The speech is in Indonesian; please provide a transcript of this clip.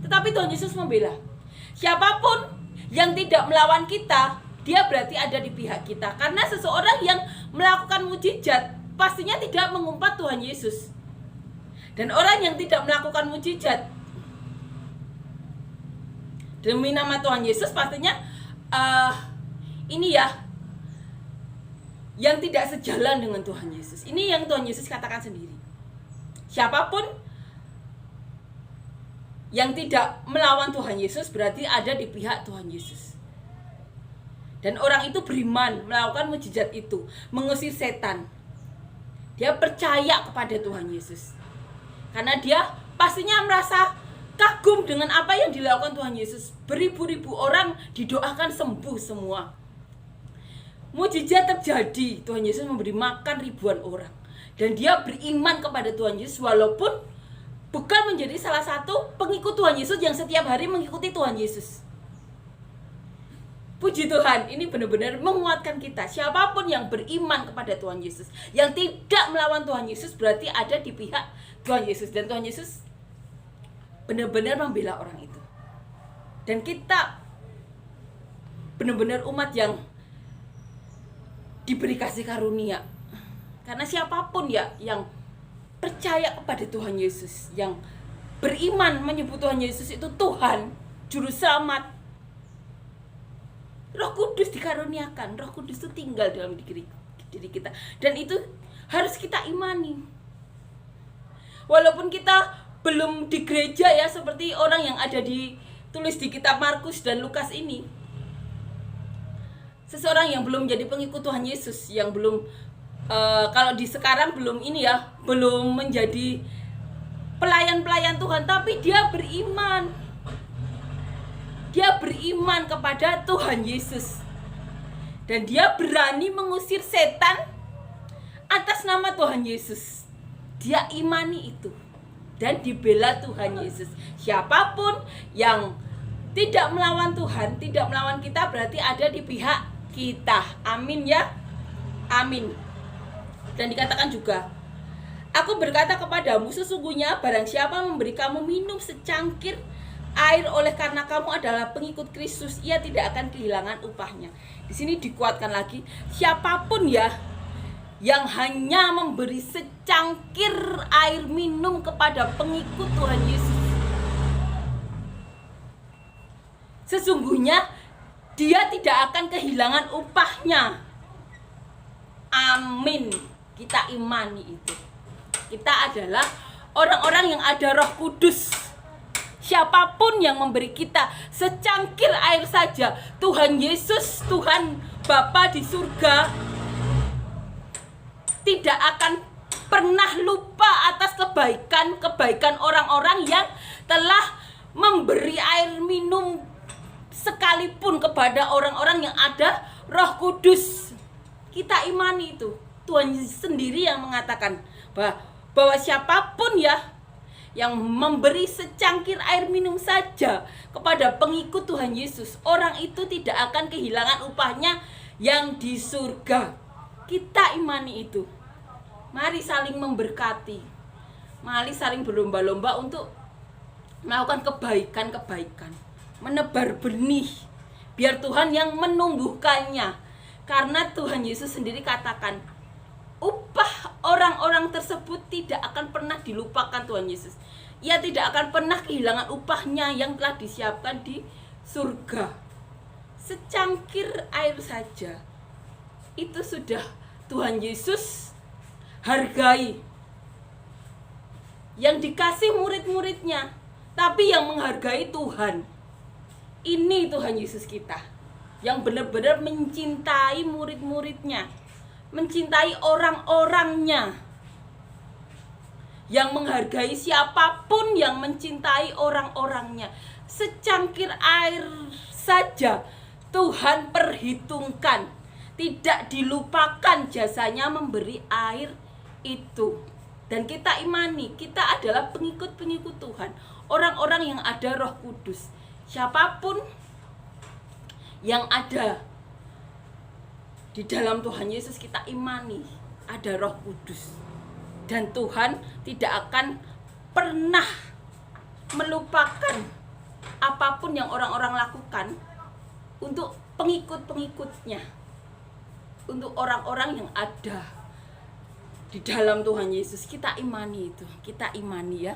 tetapi Tuhan Yesus membela. Siapapun yang tidak melawan kita, dia berarti ada di pihak kita. Karena seseorang yang melakukan mukjizat pastinya tidak mengumpat Tuhan Yesus. Dan orang yang tidak melakukan mukjizat demi nama Tuhan Yesus pastinya ini ya, yang tidak sejalan dengan Tuhan Yesus. Ini yang Tuhan Yesus katakan sendiri. Siapapun yang tidak melawan Tuhan Yesus berarti ada di pihak Tuhan Yesus. Dan orang itu beriman, melakukan mukjizat itu, mengusir setan. Dia percaya kepada Tuhan Yesus. Karena dia pastinya merasa kagum dengan apa yang dilakukan Tuhan Yesus. Beribu-ribu orang didoakan sembuh semua. Mukjizat terjadi, Tuhan Yesus memberi makan ribuan orang. Dan dia beriman kepada Tuhan Yesus walaupun bukan menjadi salah satu pengikut Tuhan Yesus yang setiap hari mengikuti Tuhan Yesus. Puji Tuhan, ini benar-benar menguatkan kita. Siapapun yang beriman kepada Tuhan Yesus, yang tidak melawan Tuhan Yesus, berarti ada di pihak Tuhan Yesus. Dan Tuhan Yesus benar-benar membela orang itu. Dan kita benar-benar umat yang diberi kasih karunia. Karena siapapun ya yang percaya kepada Tuhan Yesus, yang beriman menyebut Tuhan Yesus itu Tuhan, Juru Selamat, Roh Kudus dikaruniakan. Roh Kudus itu tinggal dalam diri kita. Dan itu harus kita imani. Walaupun kita belum di gereja ya, seperti orang yang ada ditulis di kitab Markus dan Lukas ini. Seseorang yang belum jadi pengikut Tuhan Yesus, yang belum kalau di sekarang belum ini ya, belum menjadi pelayan-pelayan Tuhan, tapi dia beriman. Dia beriman kepada Tuhan Yesus. Dan dia berani mengusir setan atas nama Tuhan Yesus. Dia imani itu. Dan dibela Tuhan Yesus. Siapapun yang tidak melawan Tuhan, tidak melawan kita, berarti ada di pihak kita. Amin ya. Amin. Dan dikatakan juga, aku berkata kepadamu, sesungguhnya barang siapa memberi kamu minum secangkir air oleh karena kamu adalah pengikut Kristus, ia tidak akan kehilangan upahnya. Di sini dikuatkan lagi, siapapun ya yang hanya memberi secangkir air minum kepada pengikut Tuhan Yesus, sesungguhnya dia tidak akan kehilangan upahnya. Amin. Kita imani itu. Kita adalah orang-orang yang ada Roh Kudus. Siapapun yang memberi kita secangkir air saja, Tuhan Yesus, Tuhan Bapa di surga tidak akan pernah lupa atas kebaikan orang-orang yang telah memberi air minum sekalipun kepada orang-orang yang ada Roh Kudus. Kita imani itu. Tuhan sendiri yang mengatakan bahwa siapapun ya yang memberi secangkir air minum saja kepada pengikut Tuhan Yesus, orang itu tidak akan kehilangan upahnya yang di surga. Kita imani itu. Mari saling memberkati. Mari saling berlomba-lomba untuk melakukan kebaikan-kebaikan, menebar benih, biar Tuhan yang menumbuhkannya. Karena Tuhan Yesus sendiri katakan, upah orang-orang tersebut tidak akan pernah dilupakan Tuhan Yesus. Ia tidak akan pernah kehilangan upahnya yang telah disiapkan di surga. Secangkir air saja, itu sudah Tuhan Yesus hargai. Yang dikasih murid-muridnya, tapi yang menghargai Tuhan. Ini Tuhan Yesus kita, yang benar-benar mencintai murid-muridnya, mencintai orang-orangnya, yang menghargai siapapun yang mencintai orang-orangnya. Secangkir air saja Tuhan perhitungkan, tidak dilupakan jasanya memberi air itu. Dan kita imani, kita adalah pengikut-pengikut Tuhan, orang-orang yang ada Roh Kudus. Siapapun yang ada di dalam Tuhan Yesus, kita imani ada Roh Kudus. Dan Tuhan tidak akan pernah melupakan apapun yang orang-orang lakukan untuk pengikut-pengikutnya, untuk orang-orang yang ada di dalam Tuhan Yesus. Kita imani itu, kita imani ya.